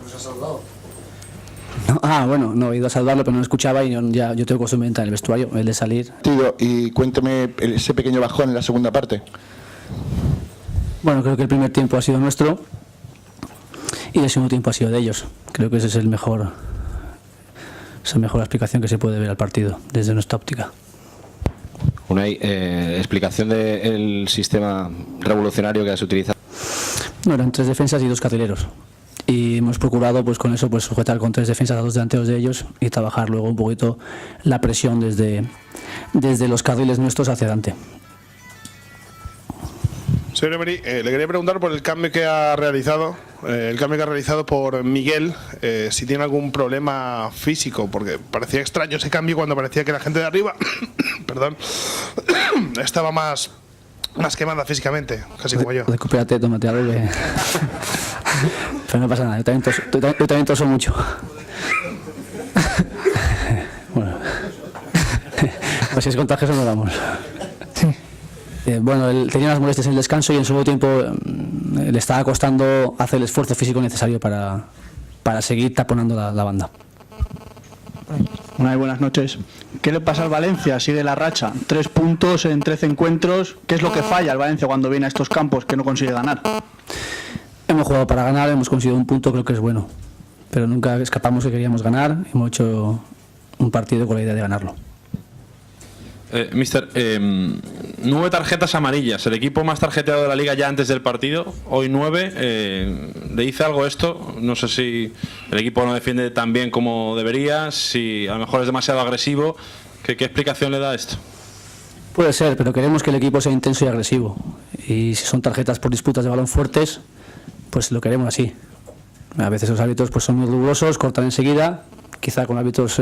¿Nos ha saludado? No, bueno, no he ido a saludarlo, pero no escuchaba y yo tengo costumbre de entrar en el vestuario, el de salir. Tío, y cuéntame ese pequeño bajón en la segunda parte. Bueno, creo que el primer tiempo ha sido nuestro y el segundo tiempo ha sido de ellos. Creo que esa es la mejor explicación que se puede ver al partido desde nuestra óptica. Una explicación del sistema revolucionario que has utilizado. No, eran 3 defensas y 2 carrileros. Y hemos procurado pues con eso pues sujetar con 3 defensas a 2 delanteros de ellos y trabajar luego un poquito la presión desde los carriles nuestros hacia adelante. Señor Emery, le quería preguntar por el cambio que ha realizado, por Miguel, si tiene algún problema físico, porque parecía extraño ese cambio cuando parecía que la gente de arriba, perdón, estaba más quemada físicamente, casi como yo. Recupérate, tómate algo que... Pero no pasa nada, yo también toso mucho. Bueno, pues si es contagioso no damos. Bueno, él tenía unas molestias en el descanso y en su segundo tiempo le estaba costando hacer el esfuerzo físico necesario para seguir taponando la banda. Buenas noches. ¿Qué le pasa al Valencia? Sigue la racha. 3 puntos en 13 encuentros. ¿Qué es lo que falla al Valencia cuando viene a estos campos que no consigue ganar? Hemos jugado para ganar, hemos conseguido un punto, creo que es bueno. Pero nunca escapamos que queríamos ganar. Hemos hecho un partido con la idea de ganarlo. Mister, 9 tarjetas amarillas, el equipo más tarjeteado de la liga ya antes del partido, hoy 9. ¿Le dice algo esto? No sé si el equipo no defiende tan bien como debería, si a lo mejor es demasiado agresivo. ¿Qué explicación le da esto? Puede ser, pero queremos que el equipo sea intenso y agresivo. Y si son tarjetas por disputas de balón fuertes, pues lo queremos así. A veces los árbitros pues son muy rigurosos, cortan enseguida, quizá con árbitros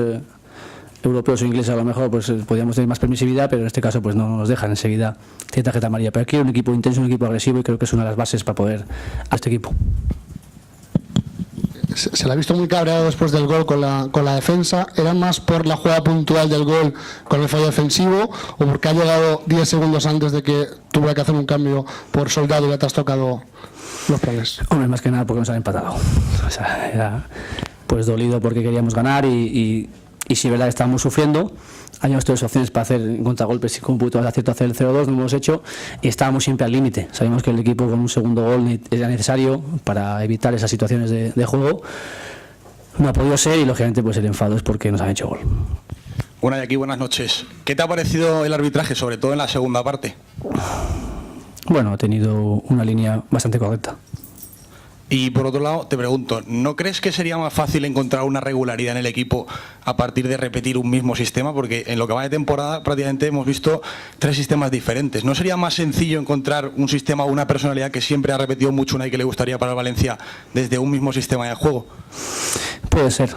europeos o ingleses a lo mejor pues podríamos tener más permisividad, pero en este caso pues no nos dejan enseguida, tiene tarjeta amarilla. Pero aquí un equipo intenso, un equipo agresivo, y creo que es una de las bases para poder a este equipo. Se le ha visto muy cabreado después del gol con la defensa. ¿Era más por la jugada puntual del gol con el fallo defensivo o porque ha llegado 10 segundos antes de que tuviera que hacer un cambio por Soldado y ya te has tocado los planes? Hombre, más que nada porque nos han empatado. O sea, era pues dolido porque queríamos ganar y si es verdad que estábamos sufriendo, habíamos tenido opciones para hacer contragolpes y con un poquito más de acierto hacer el 0-2, no lo hemos hecho y estábamos siempre al límite. Sabíamos que el equipo con un segundo gol era necesario para evitar esas situaciones de juego. No ha podido ser y lógicamente pues el enfado es porque nos han hecho gol. Bueno, y aquí buenas noches. ¿Qué te ha parecido el arbitraje, sobre todo en la segunda parte? Bueno, ha tenido una línea bastante correcta. Y por otro lado, te pregunto, ¿no crees que sería más fácil encontrar una regularidad en el equipo a partir de repetir un mismo sistema? Porque en lo que va de temporada prácticamente hemos visto 3 sistemas diferentes. ¿No sería más sencillo encontrar un sistema o una personalidad que siempre ha repetido mucho una y que le gustaría para el Valencia desde un mismo sistema de juego? Puede ser.